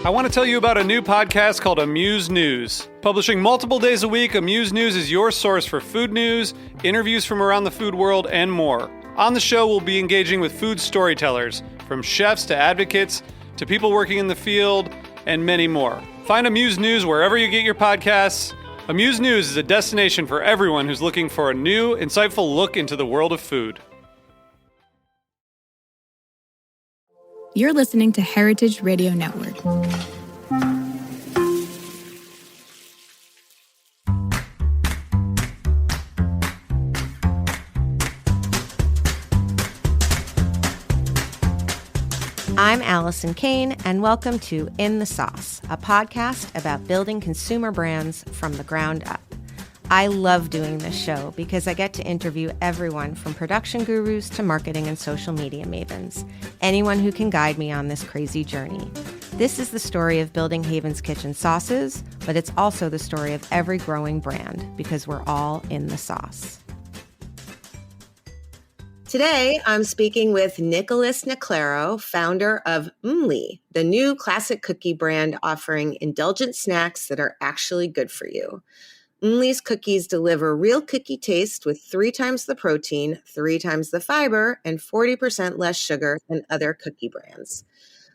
I want to tell you about a new podcast called Amuse News. Publishing multiple days a week, Amuse News is your source for food news, interviews from around the food world, and more. On the show, we'll be engaging with food storytellers, from chefs to advocates to people working in the field, and many more. Find Amuse News wherever you get your podcasts. Amuse News is a destination for everyone who's looking for a new, insightful look into the world of food. You're listening to Heritage Radio Network. I'm Allison Kane, and welcome to In the Sauce, a podcast about building consumer brands from the ground up. I love doing this show because I get to interview everyone from production gurus to marketing and social media mavens, anyone who can guide me on this crazy journey. This is the story of building Haven's Kitchen sauces, but it's also the story of every growing brand because we're all in the sauce. Today, I'm speaking with Nicholas Neclaro, founder of Umli, the new classic cookie brand offering indulgent snacks that are actually good for you. Umli's cookies deliver real cookie taste with 3 times the protein, 3 times the fiber, and 40% less sugar than other cookie brands.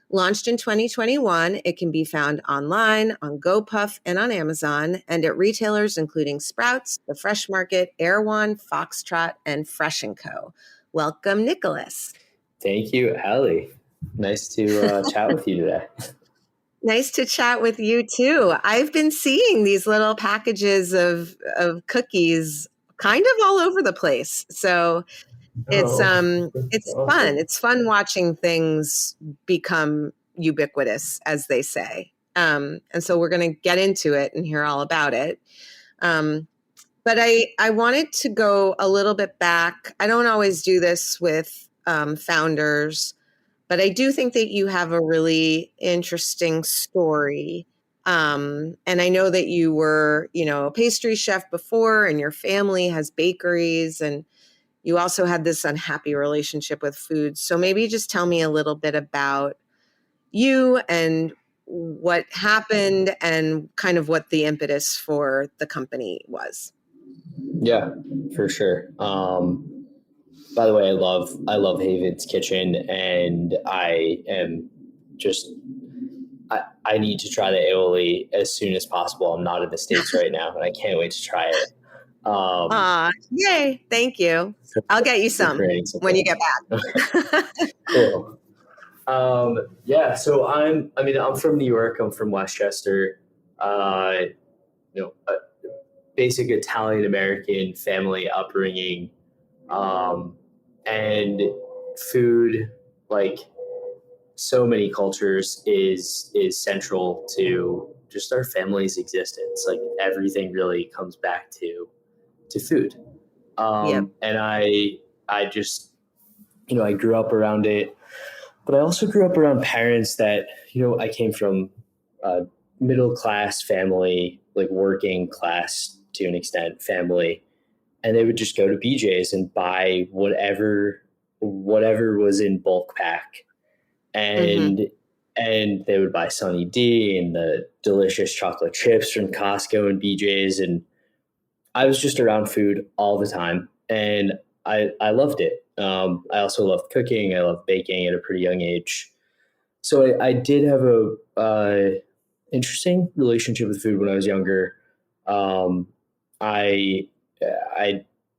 Launched in 2021, it can be found online, on GoPuff, and on Amazon, and at retailers including Sprouts, The Fresh Market, Erewhon, Foxtrot, and Fresh & Co. Welcome, Nicholas. Thank you, Allie. Nice to chat with you today. Nice to chat with you too. I've been seeing these little packages of cookies kind of all over the place. So it's fun. It's fun watching things become ubiquitous, as they say. And so we're going to get into it and hear all about it. But I wanted to go a little bit back. I don't always do this with founders, but I do think that you have a really interesting story. And I know that you were, a pastry chef before, and your family has bakeries, and you also had this unhappy relationship with food. So maybe just tell me a little bit about you and what happened and kind of what the impetus for the company was. Yeah, for sure. By the way, I love Haven's Kitchen, and I am just I need to try the aioli as soon as possible. I'm not in the States right now, and I can't wait to try it. Yay! Thank you. I'll get you some when you get back. Cool. Yeah. So I'm from New York. I'm from Westchester. Basic Italian American family upbringing. And food, like so many cultures, is central to just our family's existence. Like everything really comes back to food. And I just, I grew up around it, but I also grew up around parents that, I came from a middle-class family, like working class to an extent family. And they would just go to BJ's and buy whatever was in bulk pack. And they would buy Sunny D and the delicious chocolate chips from Costco and BJ's. And I was just around food all the time. And I loved it. I also loved cooking. I loved baking at a pretty young age. So I did have a interesting relationship with food when I was younger. I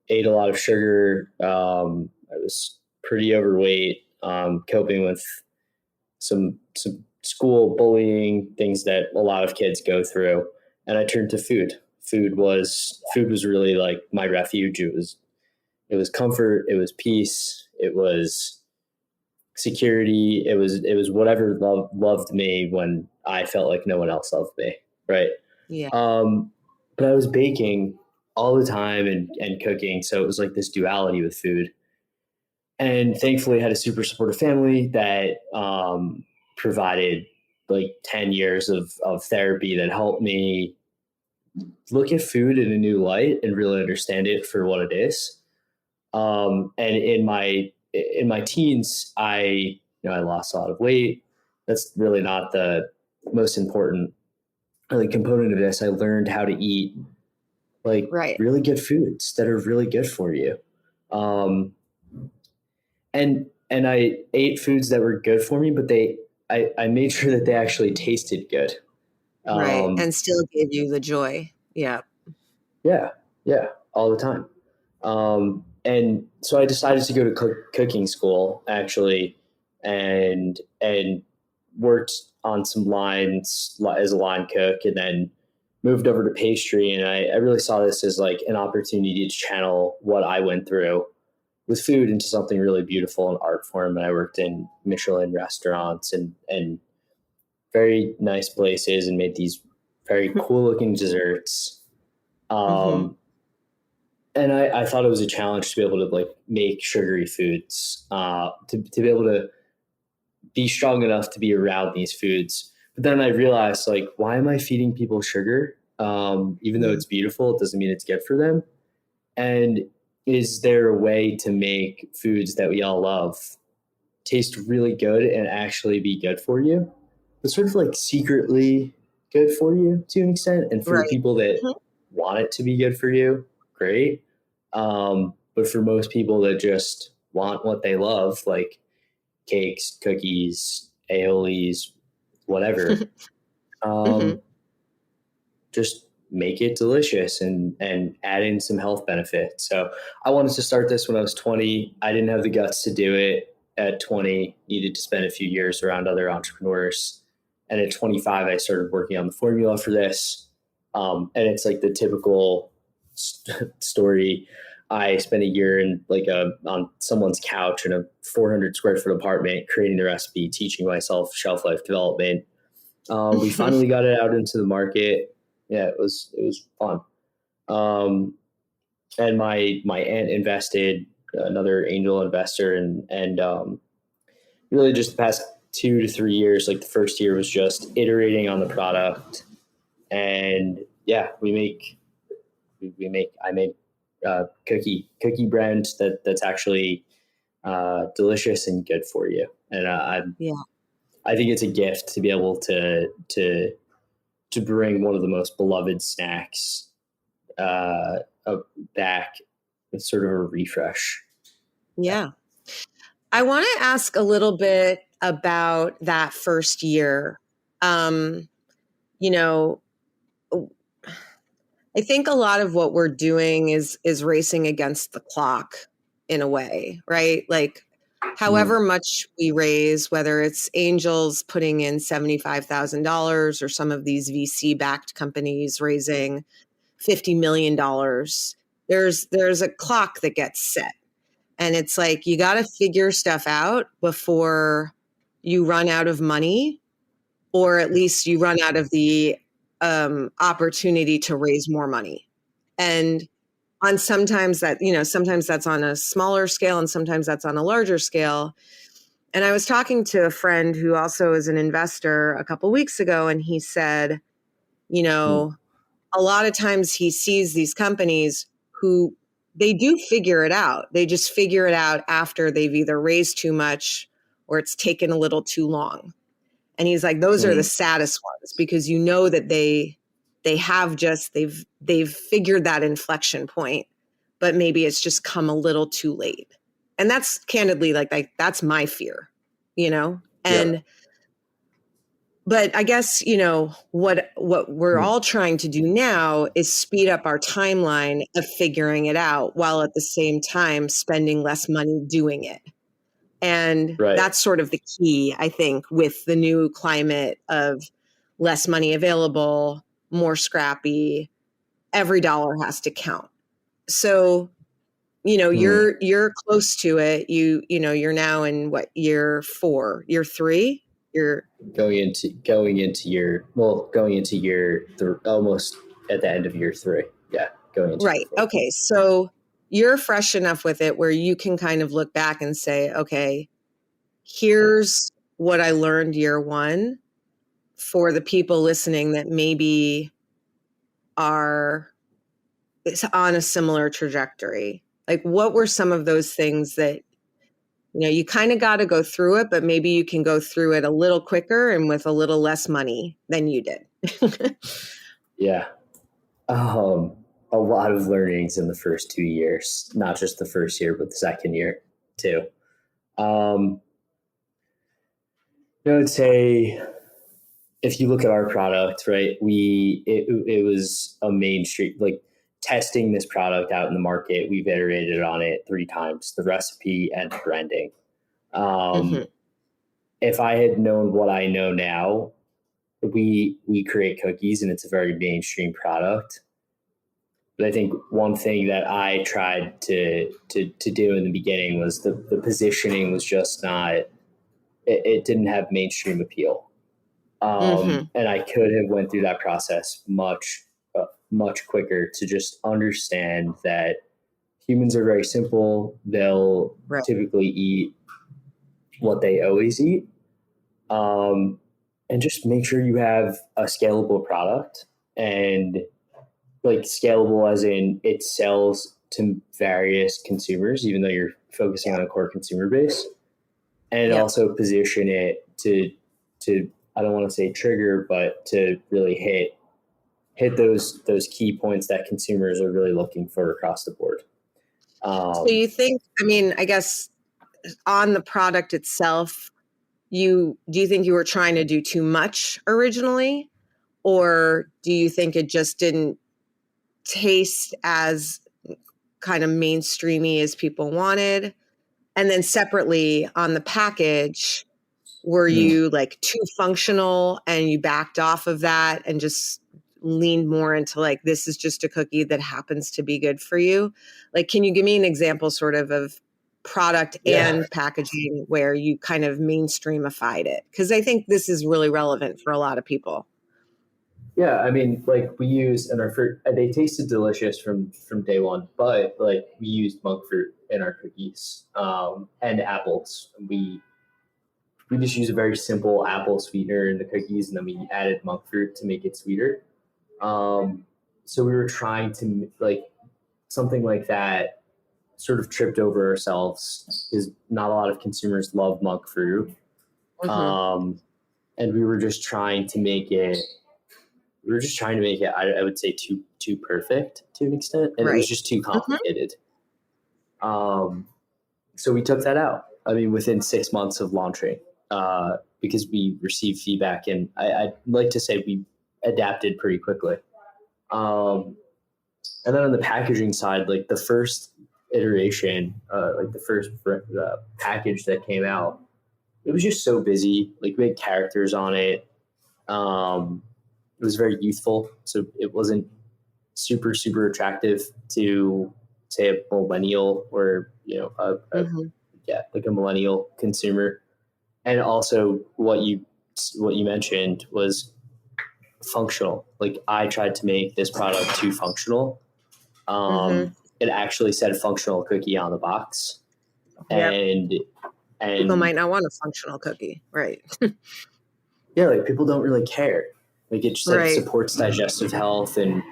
ate a lot of sugar. I was pretty overweight, coping with some school bullying, things that a lot of kids go through. And I turned to food. Food was really like my refuge. It was comfort. It was peace. It was security. It was whatever loved me when I felt like no one else loved me. Right. Yeah. But I was baking all the time and cooking. So it was like this duality with food. And thankfully I had a super supportive family that provided like 10 years of therapy that helped me look at food in a new light and really understand it for what it is. And in my teens, I lost a lot of weight. That's really not the most important like component of this. I learned how to eat like Right. really good foods that are really good for you. And I ate foods that were good for me, but I made sure that they actually tasted good. Right. And still give you the joy. Yeah. Yeah, all the time. And so I decided to go to cooking school actually, and worked on some lines as a line cook, and then moved over to pastry. And I really saw this as like an opportunity to channel what I went through with food into something really beautiful and art form. And I worked in Michelin restaurants and very nice places and made these very cool looking desserts. And I thought it was a challenge to be able to like make sugary foods, to be able to be strong enough to be around these foods. But then I realized, like, why am I feeding people sugar? Even though it's beautiful, it doesn't mean it's good for them. And is there a way to make foods that we all love taste really good and actually be good for you? But sort of like secretly good for you to an extent. And for Right. people that want it to be good for you, great. But for most people that just want what they love, like cakes, cookies, aiolis, whatever, just make it delicious and add in some health benefits. So I wanted to start this when I was 20. I didn't have the guts to do it at 20, needed to spend a few years around other entrepreneurs. And at 25, I started working on the formula for this. And it's like the typical story. I spent a year in like on someone's couch in a 400 square foot apartment, creating the recipe, teaching myself shelf life development. We finally got it out into the market. Yeah, it was fun. And my aunt invested, another angel investor, and really just the past 2 to 3 years, like the first year was just iterating on the product. And yeah, I made cookie brand that's actually delicious and good for you. And I think it's a gift to be able to bring one of the most beloved snacks back with sort of a refresh. Yeah. I want to ask a little bit about that first year. You know, I think a lot of what we're doing is racing against the clock in a way, right? Like however much we raise, whether it's angels putting in $75,000 or some of these VC backed companies raising $50 million, there's a clock that gets set. And it's like, you got to figure stuff out before you run out of money, or at least you run out of the opportunity to raise more money. And on sometimes that's on a smaller scale and sometimes that's on a larger scale. And I was talking to a friend who also is an investor a couple weeks ago, and he said, a lot of times he sees these companies who they do figure it out. They just figure it out after they've either raised too much or it's taken a little too long. And he's like, those are the saddest ones, because you know that they've figured that inflection point, but maybe it's just come a little too late. And that's candidly like that's my fear, and but I guess, what we're all trying to do now is speed up our timeline of figuring it out while at the same time spending less money doing it. And that's sort of the key, I think, with the new climate of less money available, more scrappy, every dollar has to count. So, you're close to it. You're now in year 4, year 3? You're going into year almost at the end of year 3. Yeah. Going into right. Okay. So you're fresh enough with it where you can kind of look back and say, okay, here's what I learned year 1 for the people listening that maybe are on a similar trajectory. Like, what were some of those things that You kind of got to go through it, but maybe you can go through it a little quicker and with a little less money than you did. Yeah. A lot of learnings in the first 2 years, not just the first year, but the second year too. I would say if you look at our product, right, it was a mainstream, like testing this product out in the market. We've iterated on it 3 times, the recipe and the branding. If I had known what I know now, we create cookies and it's a very mainstream product. But I think one thing that I tried to do in the beginning was the positioning was just not, it didn't have mainstream appeal. And I could have went through that process much quicker to just understand that humans are very simple. They'll typically eat what they always eat. And just make sure you have a scalable product, and like scalable as in it sells to various consumers, even though you're focusing on a core consumer base, and also position it to, I don't want to say trigger, but to really hit those key points that consumers are really looking for across the board. So you think, I guess on the product itself, do you think you were trying to do too much originally, or do you think it just didn't taste as kind of mainstreamy as people wanted? And then separately on the package, were you like too functional and you backed off of that and just leaned more into like, this is just a cookie that happens to be good for you? Like, can you give me an example sort of product and packaging where you kind of mainstreamified it? Because I think this is really relevant for a lot of people. Yeah, like we used in our fruit, they tasted delicious from day one, but like we used monk fruit in our cookies, and apples. We just use a very simple apple sweetener in the cookies, and then we added monk fruit to make it sweeter. So we were trying to like something like that, sort of tripped over ourselves because not a lot of consumers love monk fruit. And we were just trying to make it. I would say too perfect to an extent, and it was just too complicated. So we took that out. Within 6 months of launching, because we received feedback, and I'd like to say we adapted pretty quickly. And then on the packaging side, like the first iteration, like the first package that came out, it was just so busy. Like we had characters on it. It was very youthful, so it wasn't super attractive to say a millennial or like a millennial consumer. And also what you mentioned was functional. Like I tried to make this product too functional. It actually said functional cookie on the box, and people might not want a functional cookie, right? Yeah, like people don't really care. Like it just like supports digestive health and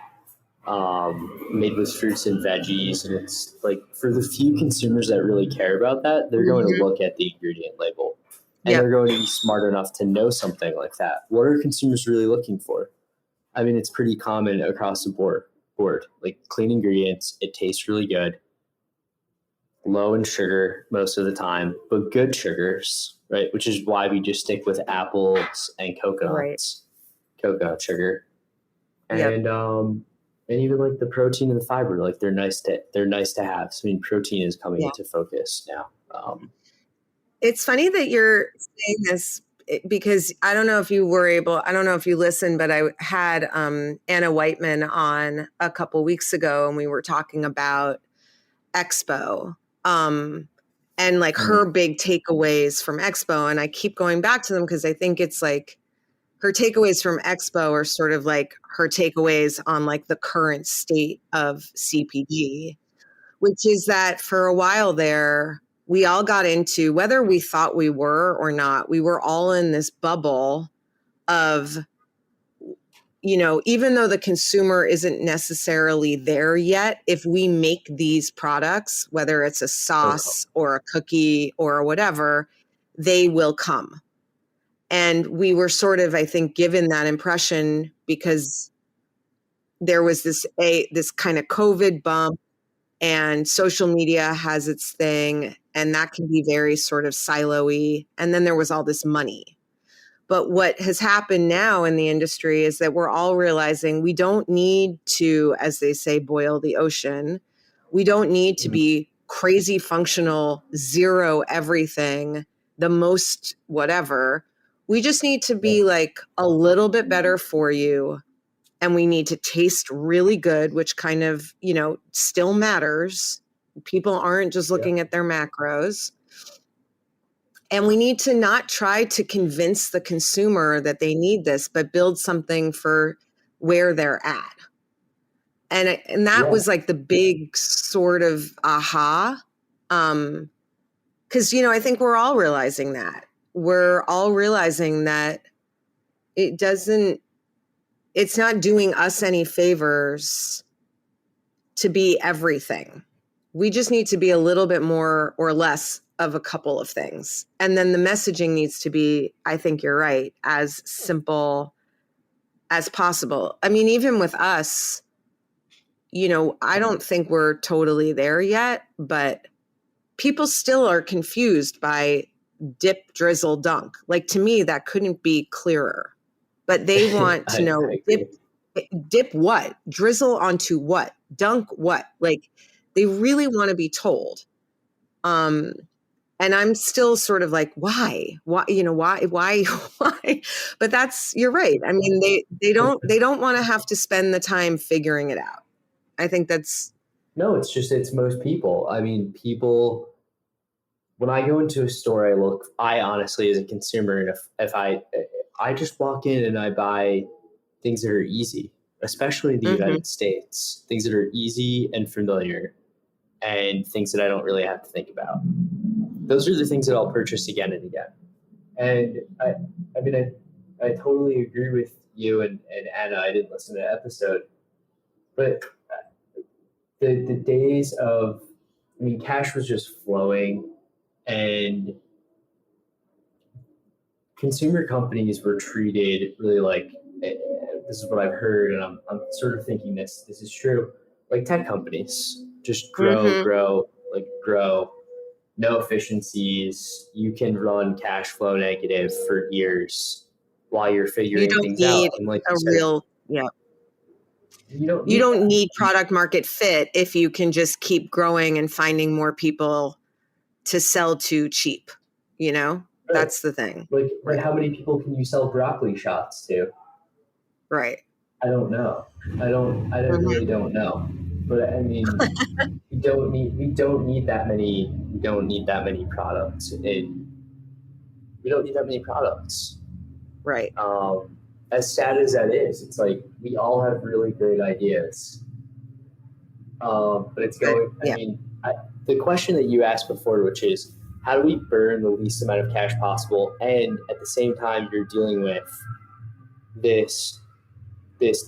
made with fruits and veggies, and it's like for the few consumers that really care about that, they're going to look at the ingredient label, and they're going to be smart enough to know something like that. What are consumers really looking for? It's pretty common across the board. Like clean ingredients, it tastes really good, low in sugar most of the time, but good sugars, right? Which is why we just stick with apples and coconuts, coconut sugar, and even like the protein and the fiber, like they're nice to have. So protein is coming into focus now. It's funny that you're saying this because I don't know if you listened, but I had Anna Whiteman on a couple weeks ago, and we were talking about Expo and like her big takeaways from Expo. And I keep going back to them because I think it's like her takeaways from Expo are sort of like her takeaways on like the current state of CPG, which is that for a while there, we all got into, whether we thought we were or not, we were all in this bubble of even though the consumer isn't necessarily there yet, if we make these products, whether it's a sauce or a cookie or whatever, they will come. And we were sort of, I think, given that impression because there was this kind of COVID bump, and social media has its thing, and that can be very sort of silo-y. And then there was all this money. But what has happened now in the industry is that we're all realizing we don't need to, as they say, boil the ocean. We don't need to be crazy functional, zero everything, the most whatever. We just need to be like a little bit better for you. And we need to taste really good, which kind of, still matters. People aren't just looking at their macros. And we need to not try to convince the consumer that they need this, but build something for where they're at. And that was like the big sort of aha. Because, I think we're all realizing that. We're all realizing that it's not doing us any favors to be everything. We just need to be a little bit more or less of a couple of things. And then the messaging needs to be, I think you're right, as simple as possible. I mean, even with us, I don't think we're totally there yet, but people still are confused by dip, drizzle, dunk. Like, to me, that couldn't be clearer. But they want to know dip what? Drizzle onto what? Dunk what? Like, they really want to be told. And I'm still sort of like, why? Why? Why? But you're right. I mean, they don't want to have to spend the time figuring it out. I think that's. No, it's most people. I mean, when I go into a store, I honestly, as a consumer, and if I just walk in and I buy things that are easy, especially in the United States, things that are easy and familiar and things that I don't really have to think about. Those are the things that I'll purchase again and again. And I totally agree with you and Anna. I didn't listen to the episode, but the days of, cash was just flowing, and consumer companies were treated really like, this is what I've heard, and I'm sort of thinking this is true, like tech companies, just grow, no efficiencies. You can run cash flow negative for years while you're figuring things out. And like you don't need product market fit if you can just keep growing and finding more people to sell to cheap. That's the thing. Like how many people can you sell broccoli shots to? Right. I don't know. I really don't know. But I mean, we don't need that many products. We don't need that many products. Right. As sad as that is, it's like we all have really great ideas. But it's going. The question that you asked before, which is, how do we burn the least amount of cash possible, and at the same time you're dealing with this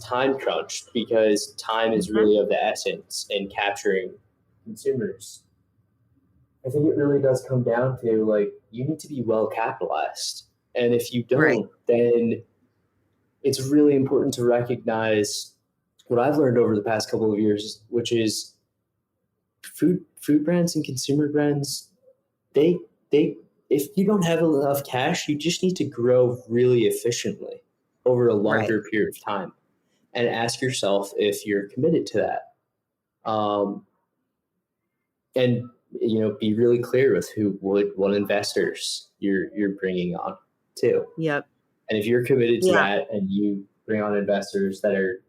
time crunch, because time is really of the essence in capturing consumers. I think it really does come down to, you need to be well capitalized. And if you don't, then it's really important to recognize what I've learned over the past couple of years, which is food brands and consumer brands, they if you don't have enough cash, you just need to grow really efficiently over a longer period of time, and ask yourself if you're committed to that. And be really clear with what investors you're bringing on too. Yep. And if you're committed to that, and you bring on investors that are,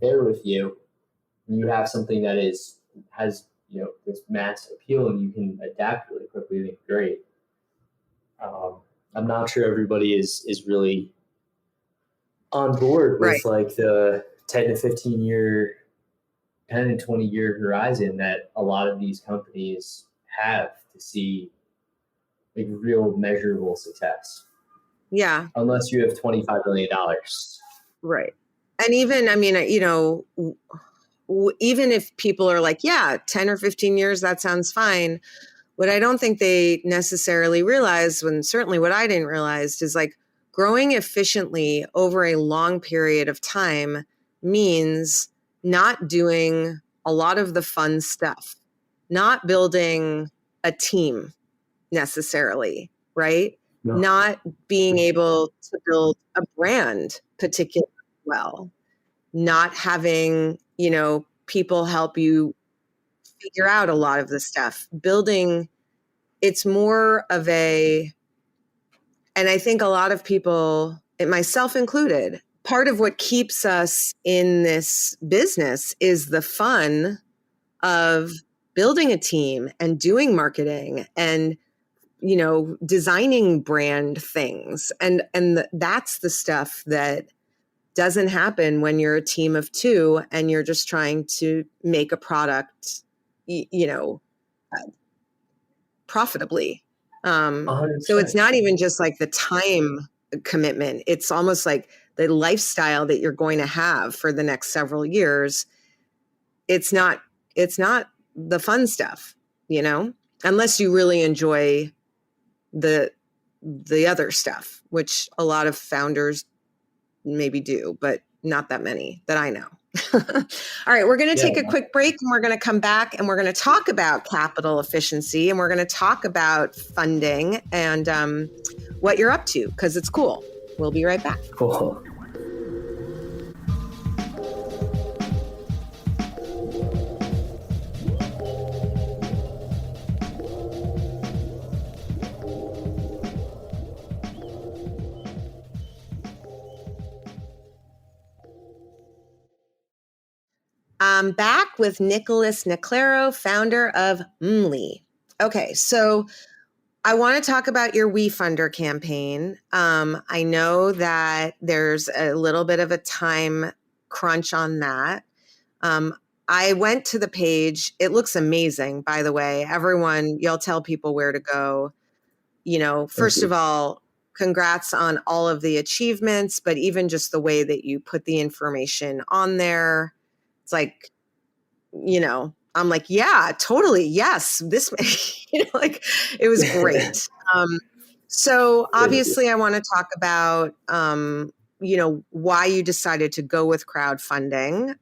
there with you, and you have something that has this mass appeal, and you can adapt really quickly, then great. I'm not sure everybody is really on board with the 10 to 15 year, 10 and 20 year horizon that a lot of these companies have to see real measurable success. Yeah. Unless you have $25 million. Right. And even, I mean, even if people are like, yeah, 10 or 15 years, that sounds fine. What I don't think they necessarily realize, when certainly what I didn't realize, is like growing efficiently over a long period of time means not doing a lot of the fun stuff, not building a team necessarily, right? No. Not being able to build a brand particularly well, not having, people help you figure out a lot of the stuff. Building, it's more of and I think a lot of people, and myself included, part of what keeps us in this business is the fun of building a team and doing marketing and designing brand things, and that's the stuff that doesn't happen when you're a team of two and you're just trying to make a product profitably. So it's not even just like the time commitment, it's almost like the lifestyle that you're going to have for the next several years. It's not the fun stuff, unless you really enjoy the other stuff, which a lot of founders maybe do, but not that many that I know. All right, we're going to take a quick break, and we're going to come back, and we're going to talk about capital efficiency, and we're going to talk about funding and what you're up to, because it's cool. We'll be right back. Cool. I'm back with Nicholas Neclaro, founder of Mly. Okay, so I want to talk about your WeFunder campaign. I know that there's a little bit of a time crunch on that. I went to the page. It looks amazing, by the way. Everyone, you'll tell people where to go. First of all, congrats on all of the achievements, but even just the way that you put the information on there. It's like, I'm like, yeah, totally. Yes. This, like it was great. So obviously I want to talk about, why you decided to go with crowdfunding,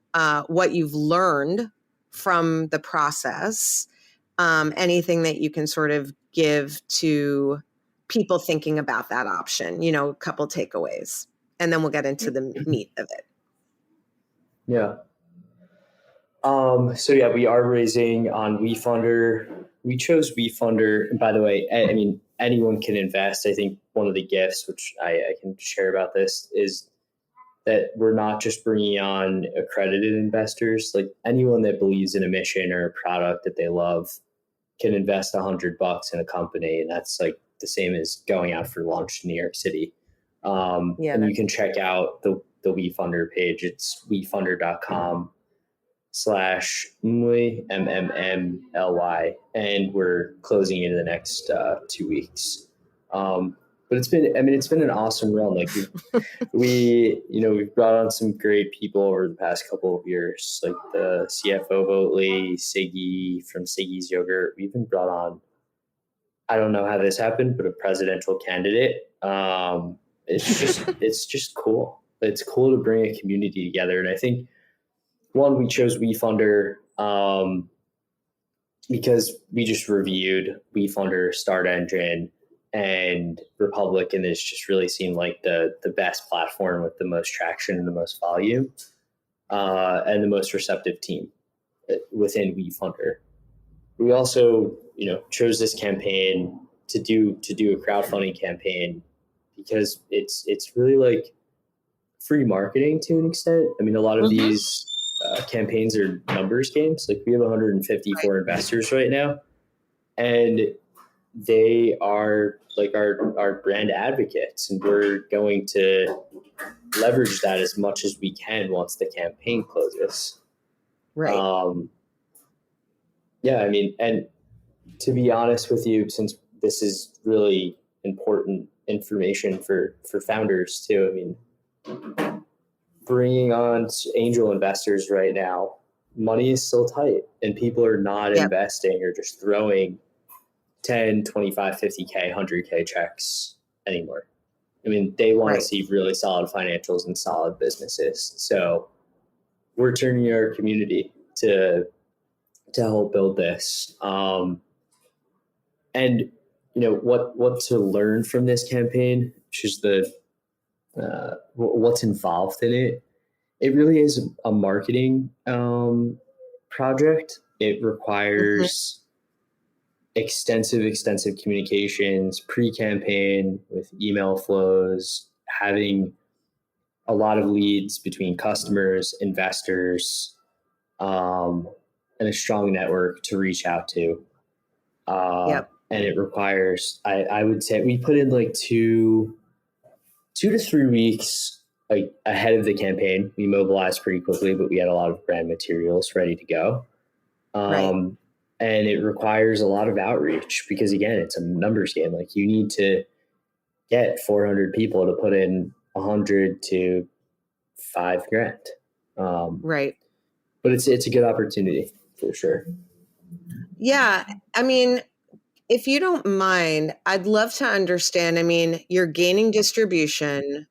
what you've learned from the process, anything that you can sort of give to people thinking about that option, a couple takeaways, and then we'll get into the meat of it. Yeah. So yeah, we are raising on WeFunder. We chose WeFunder. And by the way, I mean, anyone can invest. I think one of the gifts, which I can share about this, is that we're not just bringing on accredited investors. Like anyone that believes in a mission or a product that they love can invest $100 in a company. And that's like the same as going out for lunch in New York City. And you can check out the WeFunder page. It's wefunder.com/Mmly, MMMLY, and we're closing in the next 2 weeks. But it's been an awesome run. Like we've brought on some great people over the past couple of years, like the CFO of Oatly, Siggy from Siggy's Yogurt. We even brought on, I don't know how this happened, but a presidential candidate. It's just cool. It's cool to bring a community together. And I think, one, we chose WeFunder because we just reviewed WeFunder, Start Engine, and Republic, and this just really seemed like the best platform with the most traction and the most volume, and the most receptive team within WeFunder. We also, chose this campaign to do a crowdfunding campaign because it's really like free marketing to an extent. I mean, a lot of these campaigns are numbers games. Like we have 154 investors right now, and they are like our brand advocates, and we're going to leverage that as much as we can once the campaign closes. Right. Yeah, I mean, and to be honest with you, since this is really important information for founders too, I mean, bringing on angel investors right now, money is still tight and people are not investing or just throwing 10, 25, 50K, 100K checks anymore. I mean, they want to see really solid financials and solid businesses. So we're turning our community to help build this. And you know, what to learn from this campaign, which is what's involved in it. It really is a marketing project. It requires extensive communications, pre-campaign with email flows, having a lot of leads between customers, investors, and a strong network to reach out to. And it requires, I would say, we put in like 2 to 3 weeks ahead of the campaign. We mobilized pretty quickly, but we had a lot of brand materials ready to go. And it requires a lot of outreach because, again, it's a numbers game. Like, you need to get 400 people to put in 100 to $5,000. But it's a good opportunity for sure. Yeah. I mean, if you don't mind, I'd love to understand. I mean, you're gaining distribution.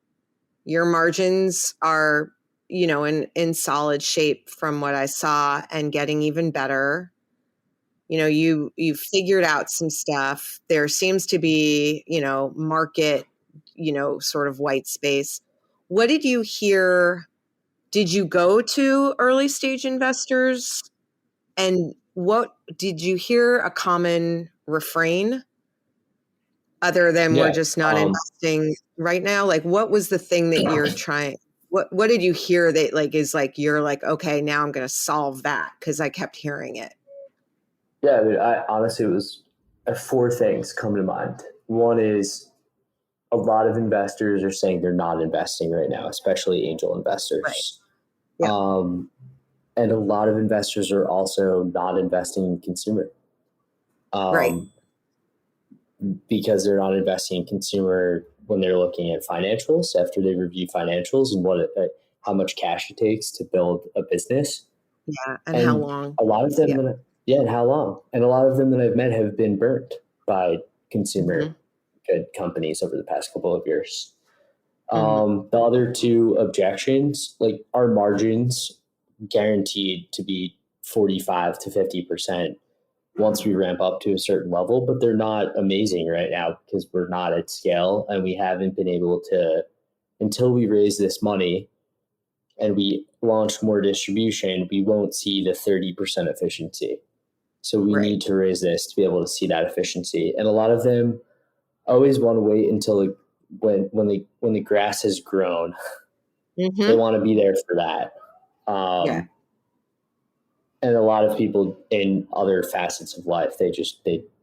Your margins are, you know, in solid shape from what I saw and getting even better. You know, you figured out some stuff. There seems to be, you know, market, you know, sort of white space. What did you hear? Did you go to early stage investors? And what did you hear a common refrain other than we're just not investing right now? Like, what was the thing that you're trying? What did you hear that like is like you're like, okay, now I'm going to solve that? Because I kept hearing it. Yeah, I mean, honestly, it was 4 things come to mind. One is a lot of investors are saying they're not investing right now, especially angel investors. And a lot of investors are also not investing in consumer. Because they're not investing in consumer when they're looking at financials after they review financials and how much cash it takes to build a business. And how long. A lot of them and how long. And a lot of them that I've met have been burnt by consumer good companies over the past couple of years. The other 2 objections, like, our margins guaranteed to be 45 to 50% once we ramp up to a certain level, but they're not amazing right now because we're not at scale and we haven't been able to, until we raise this money and we launch more distribution, we won't see the 30% efficiency. So we need to raise this to be able to see that efficiency. And a lot of them always want to wait until when the grass has grown. They want to be there for that. And a lot of people in other facets of life, they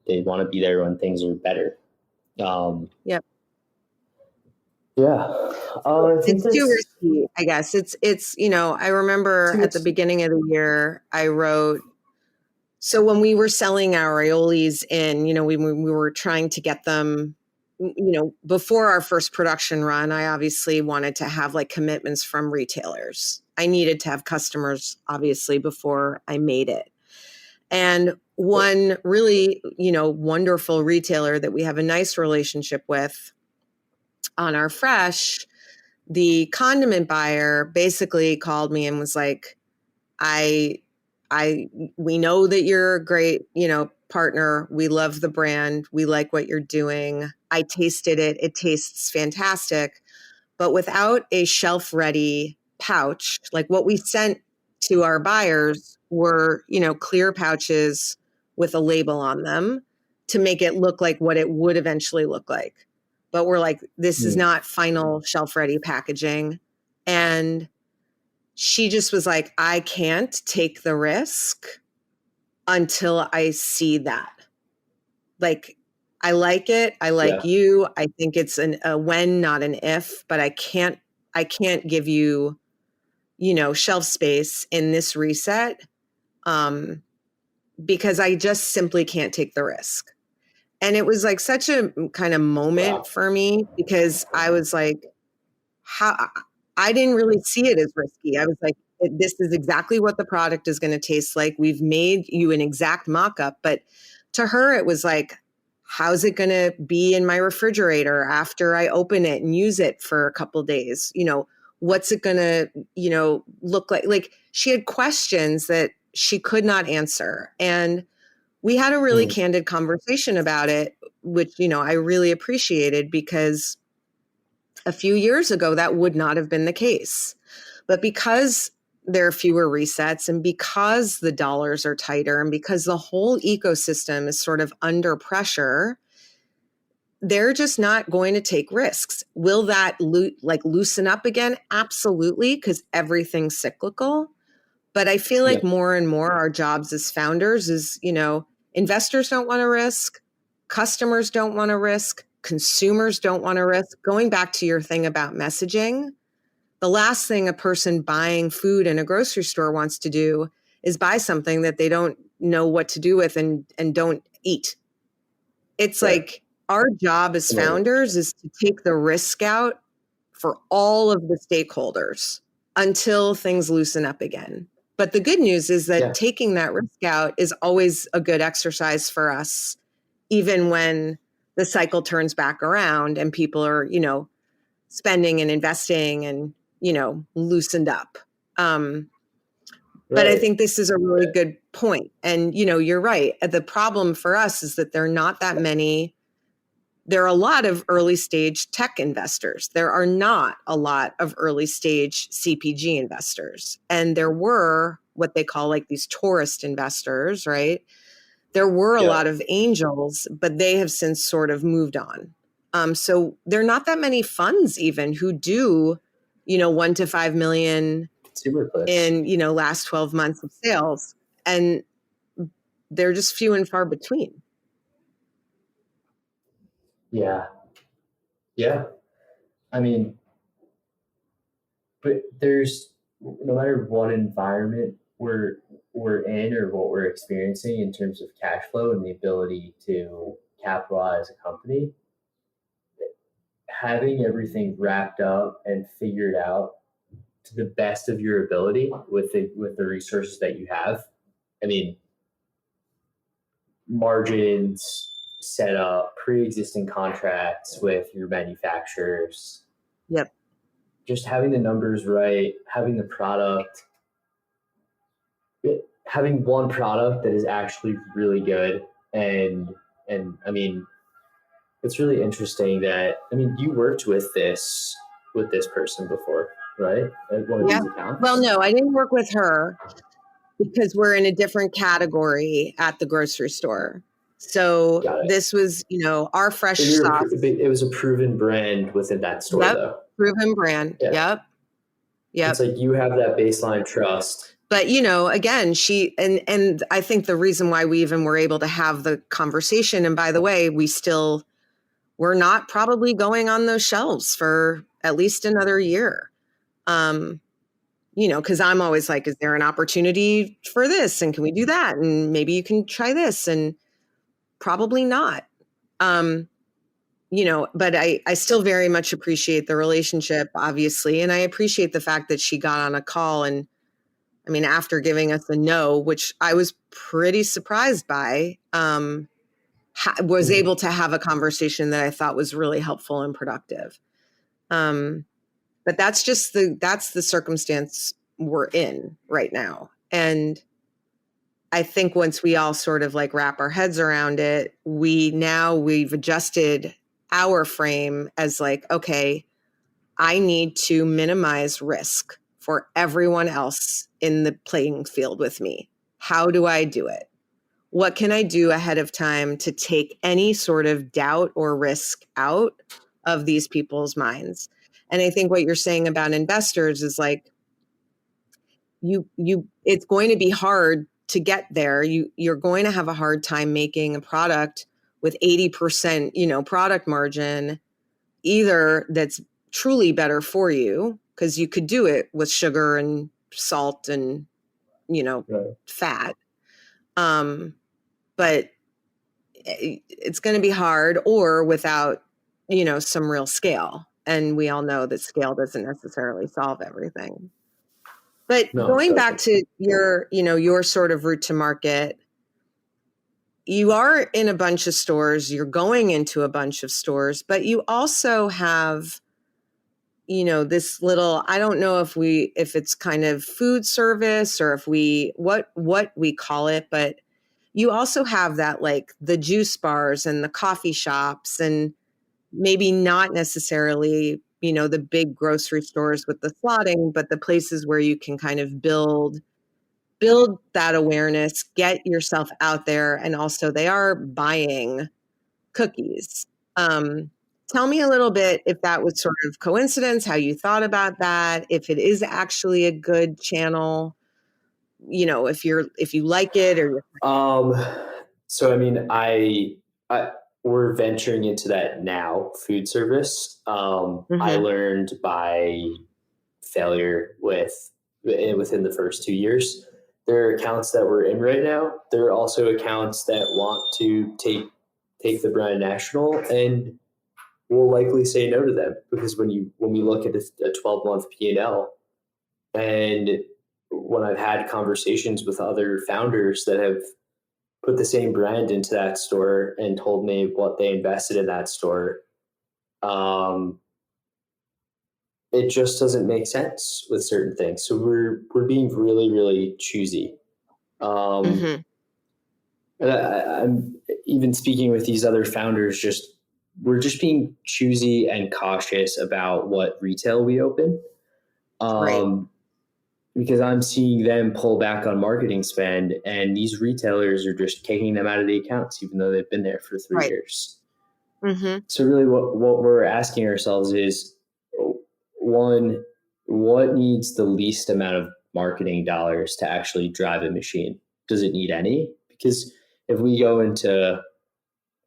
want to be there when things are better. Yeah. It's too risky, I guess. It's, you know, I remember at the beginning of the year, I wrote, so when we were selling our aiolis in, you know, we were trying to get them, you know, before our first production run, I obviously wanted to have like commitments from retailers. I needed to have customers, obviously, before I made it. And one really, you know, wonderful retailer that we have a nice relationship with on our fresh, the condiment buyer basically called me and was like, we know that you're a great, you know, partner. We love the brand. We like what you're doing. I tasted it. It tastes fantastic. But without a shelf ready pouch, like what we sent to our buyers were, you know, clear pouches with a label on them to make it look like what it would eventually look like. But we're like, this is not final shelf ready packaging. And she just was like, I can't take the risk until I see that. Like, I like it. I like you. I think it's a when, not an if, but I can't give you, you know, shelf space in this reset because I just simply can't take the risk. And it was like such a kind of moment for me because I was like, how I didn't really see it as risky. I was like, this is exactly what the product is going to taste like. We've made you an exact mock-up. But to her, it was like, how's it going to be in my refrigerator after I open it and use it for a couple of days? What's it going to, look like? Like, she had questions that she could not answer. And we had a really candid conversation about it, which, I really appreciated, because a few years ago, that would not have been the case. But because there are fewer resets, and because the dollars are tighter, and because the whole ecosystem is sort of under pressure, they're just not going to take risks. Will that loosen up again? Absolutely, because everything's cyclical. But I feel like more and more our jobs as founders is, investors don't want to risk, customers don't want to risk, consumers don't want to risk. Going back to your thing about messaging, the last thing a person buying food in a grocery store wants to do is buy something that they don't know what to do with and don't eat. It's like, our job as founders is to take the risk out for all of the stakeholders until things loosen up again. But the good news is that taking that risk out is always a good exercise for us, even when the cycle turns back around and people are, spending and investing and, loosened up. But I think this is a really good point. And, you're right. The problem for us is that there are not that many. There are a lot of early stage tech investors. There are not a lot of early stage CPG investors. And there were what they call like these tourist investors, right? There were a lot of angels, but they have since sort of moved on. So there are not that many funds even who do, 1 to 5 million in, last 12 months of sales. And they're just few and far between. Yeah. I mean, but there's, no matter what environment we're in or what we're experiencing in terms of cash flow and the ability to capitalize a company, having everything wrapped up and figured out to the best of your ability with the resources that you have. I mean, margins, set up pre-existing contracts with your manufacturers. Yep. Just having the numbers right, having the product, having one product that is actually really good. And I mean, it's really interesting that, you worked with this person before, right? At one of these accounts? Well, no, I didn't work with her because we're in a different category at the grocery store. So this was, our fresh sauce. It was a proven brand within that store, though. Proven brand. Yep. It's like you have that baseline trust. But, again, and I think the reason why we even were able to have the conversation, and by the way, we're not probably going on those shelves for at least another year. Because I'm always like, is there an opportunity for this? And can we do that? And maybe you can try this. And probably not. But I still very much appreciate the relationship, obviously. And I appreciate the fact that she got on a call and, after giving us a no, which I was pretty surprised by, was able to have a conversation that I thought was really helpful and productive. But that's the circumstance we're in right now. And I think once we all sort of like wrap our heads around it, we've adjusted our frame as like, okay, I need to minimize risk for everyone else in the playing field with me. How do I do it? What can I do ahead of time to take any sort of doubt or risk out of these people's minds? And I think what you're saying about investors is like, it's going to be hard to get there. You're going to have a hard time making a product with 80%, product margin, either that's truly better for you, because you could do it with sugar and salt and, fat. But it's going to be hard, or without, some real scale. And we all know that scale doesn't necessarily solve everything. But No, going it back doesn't. to your sort of route to market, you are in a bunch of stores, you're going into a bunch of stores, but you also have, this little, I don't know if it's kind of food service or if what we call it, but you also have that, like the juice bars and the coffee shops, and maybe not necessarily, the big grocery stores with the slotting, but the places where you can kind of build that awareness, get yourself out there. And also they are buying cookies. Tell me a little bit if that was sort of coincidence, how you thought about that, if it is actually a good channel, if you like it or Um, so I mean, I we're venturing into that now, food service. I Mhm. learned by failure within the first 2 years. There are accounts that we're in right now. There are also accounts that want to take the brand national, and we'll likely say no to them because when we look at a 12-month P&L, and when I've had conversations with other founders that have put the same brand into that store and told me what they invested in that store, um, it just doesn't make sense with certain things. So we're being really, really choosy. Um, Mhm. and I'm even speaking with these other founders. We're just being choosy and cautious about what retail we open. Right. Um, because I'm seeing them pull back on marketing spend, and these retailers are just kicking them out of the accounts, even though they've been there for 3 Right. years. Mhm. So really what we're asking ourselves is, one, what needs the least amount of marketing dollars to actually drive a machine? Does it need any? Because if we go into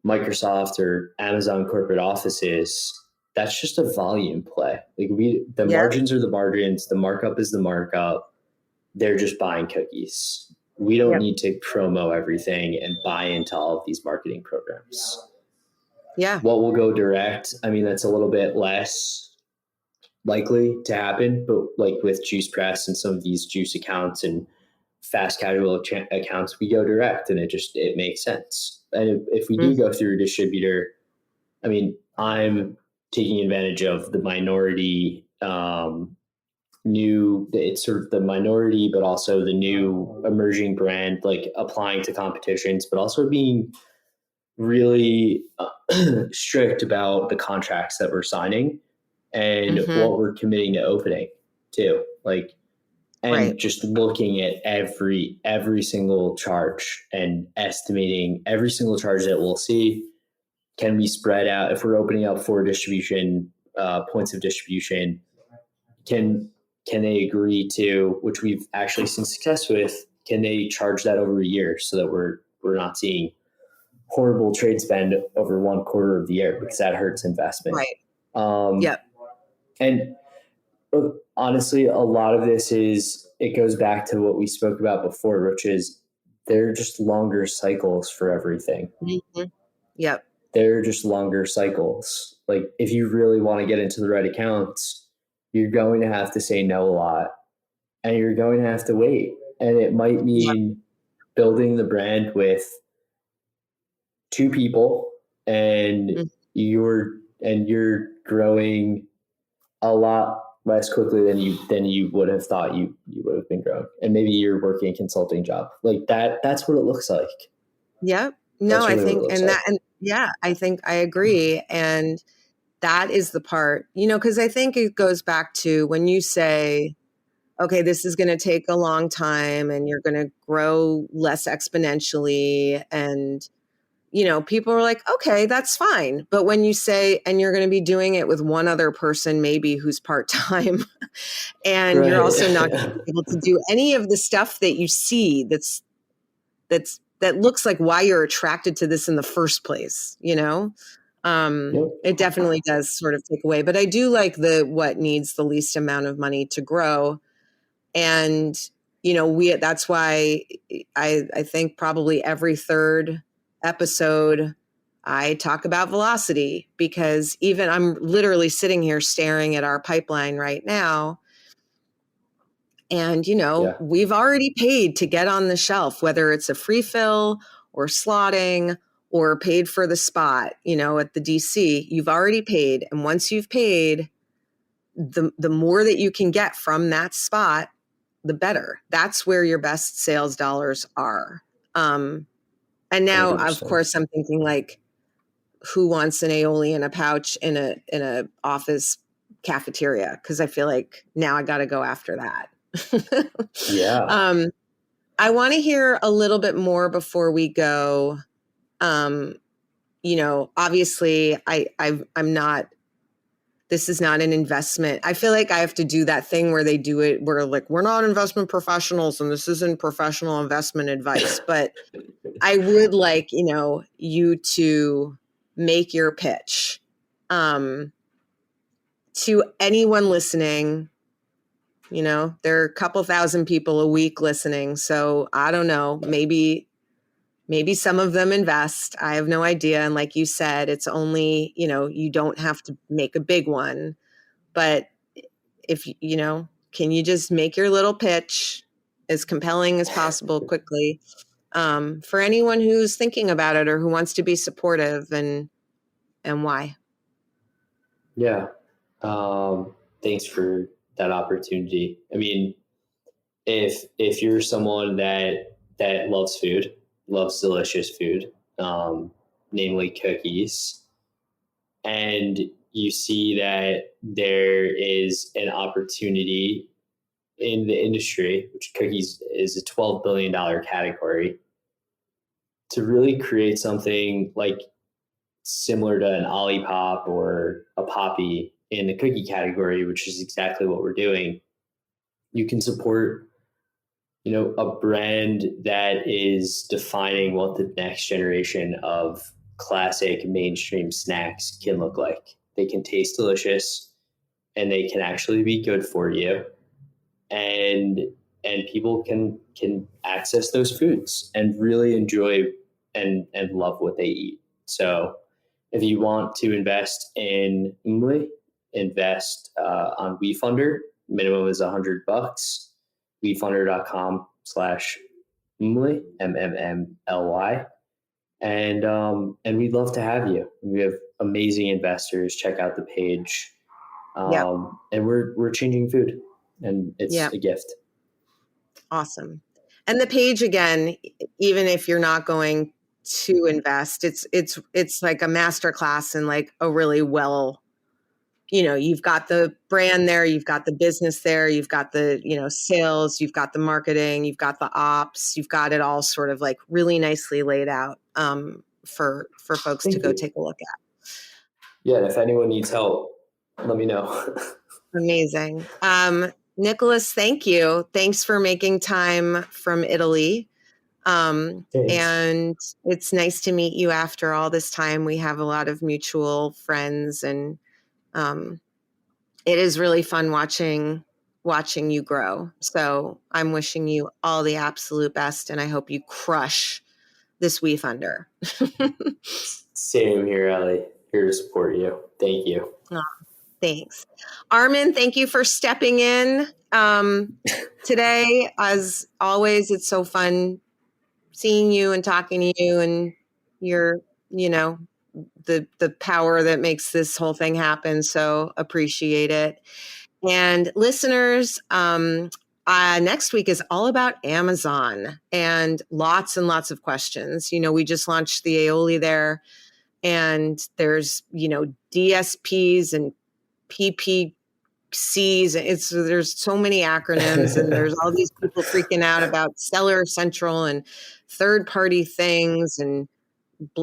Microsoft or Amazon corporate offices, that's just a volume play. Like the Yeah. margins are the margins, the markup is the markup. They're just buying cookies. We don't Yep. need to promo everything and buy into all of these marketing programs. Yeah. What will go direct? I mean, that's a little bit less likely to happen, but like with Juice Press and some of these juice accounts and fast casual accounts, we go direct, and it makes sense. And if we do Mm. go through a distributor, I mean, I'm taking advantage of the minority it's sort of the minority, but also the new emerging brand, like applying to competitions, but also being really strict about the contracts that we're signing and Mhm. what we're committing to opening too. Like, and Right. just looking at every single charge and estimating every single charge that we'll see. Can we spread out if we're opening up 4 distribution points of distribution? Can they agree to, which we've actually seen success with? Can they charge that over a year so that we're not seeing horrible trade spend over 1/4 of the year, because that hurts investment. Right. Um, Yep. and honestly, a lot of this it goes back to what we spoke about before, which is they're just longer cycles for everything. Mhm. Yep. They're just longer cycles. Like if you really want to get into the right accounts, you're going to have to say no a lot, and you're going to have to wait. And it might Yep. mean building the brand with 2 people, and Mm. you're growing a lot less quickly than you would have thought you would have been growing, and maybe you're working a consulting job like that. That's what it looks like. Yep. No, That's I really what it think, looks and like. that, and yeah, I think I agree. And that is the part, because I think it goes back to when you say, okay, this is going to take a long time and you're going to grow less exponentially. And, people are like, okay, that's fine. But when you say, and you're going to be doing it with one other person, maybe who's part time, and you're Right. also not going to be able to do any of the stuff that you see that looks like why you're attracted to this in the first place, Yep. it definitely does sort of take away. But I do like what needs the least amount of money to grow. And that's why I think probably every third episode I talk about velocity because even I'm literally sitting here staring at our pipeline right now. And, we've already paid to get on the shelf, whether it's a free fill or slotting or paid for the spot, at the DC, you've already paid. And once you've paid, the more that you can get from that spot, the better. That's where your best sales dollars are. And now, 100%. Of course, I'm thinking like, who wants an aioli in a pouch in a office cafeteria? Because I feel like now I got to go after that. Yeah. I want to hear a little bit more before we go. Obviously I'm not, this is not an investment. I feel like I have to do that thing where they do it, where like, we're not investment professionals and this isn't professional investment advice, but I would like, you to make your pitch, to anyone listening. There are a couple thousand people a week listening. So I don't know, maybe some of them invest. I have no idea. And like you said, it's only, you don't have to make a big one, but if, can you just make your little pitch as compelling as possible quickly, for anyone who's thinking about it or who wants to be supportive, and why? Yeah. Thanks for that opportunity. I mean, if you're someone that loves food, loves delicious food, namely cookies, and you see that there is an opportunity in the industry, which cookies is a $12 billion category, to really create something like similar to an Olipop or a Poppy in the cookie category, which is exactly what we're doing. You can support, a brand that is defining what the next generation of classic mainstream snacks can look like. They can taste delicious and they can actually be good for you. And people can access those foods and really enjoy and love what they eat. So if you want to invest in Mmli, invest on WeFunder. Minimum is $100. WeFunder.com/Mmli, MMMLY. And we'd love to have you. We have amazing investors. Check out the page. And we're changing food, and it's a gift. Awesome. And the page, again, even if you're not going to invest, it's like a masterclass in like a really well, you've got the brand there, you've got the business there, you've got the, sales, you've got the marketing, you've got the ops, you've got it all sort of like really nicely laid out, for folks to go take a look at. Yeah. And if anyone needs help, let me know. Amazing. Nicholas, thank you. Thanks for making time from Italy. And it's nice to meet you after all this time. We have a lot of mutual friends, and it is really fun watching you grow. So I'm wishing you all the absolute best, and I hope you crush this WeFunder. Same here, Ellie. Here to support you. Thank you. Oh, thanks. Armin, thank you for stepping in today. As always, it's so fun seeing you and talking to you, and your, the power that makes this whole thing happen. So appreciate it. And listeners, next week is all about Amazon, and lots of questions. We just launched the aioli there, and there's, DSPs and PPCs. There's so many acronyms, and there's all these people freaking out about Seller Central and third-party things and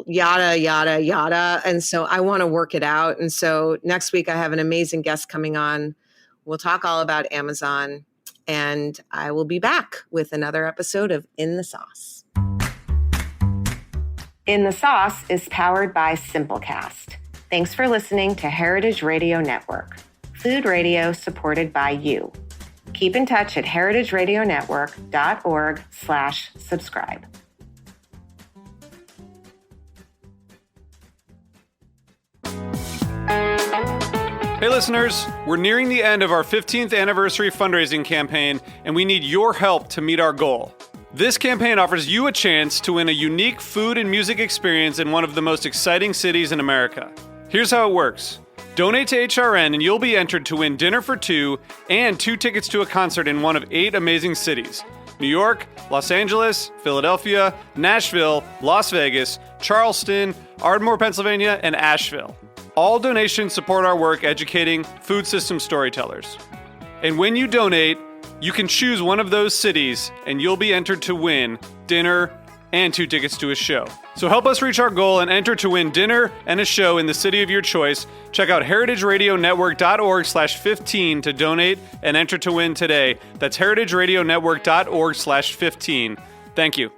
yada, yada, yada. And so I want to work it out. And so next week I have an amazing guest coming on. We'll talk all about Amazon, and I will be back with another episode of In the Sauce. In the Sauce is powered by Simplecast. Thanks for listening to Heritage Radio Network, food radio supported by you. Keep in touch at heritageradionetwork.org/subscribe. Hey listeners, we're nearing the end of our 15th anniversary fundraising campaign, and we need your help to meet our goal. This campaign offers you a chance to win a unique food and music experience in one of the most exciting cities in America. Here's how it works. Donate to HRN and you'll be entered to win dinner for two and 2 tickets to a concert in one of 8 amazing cities: New York, Los Angeles, Philadelphia, Nashville, Las Vegas, Charleston, Ardmore, Pennsylvania, and Asheville. All donations support our work educating food system storytellers. And when you donate, you can choose one of those cities and you'll be entered to win dinner and 2 tickets to a show. So help us reach our goal and enter to win dinner and a show in the city of your choice. Check out heritageradionetwork.org/15 to donate and enter to win today. That's heritageradionetwork.org/15. Thank you.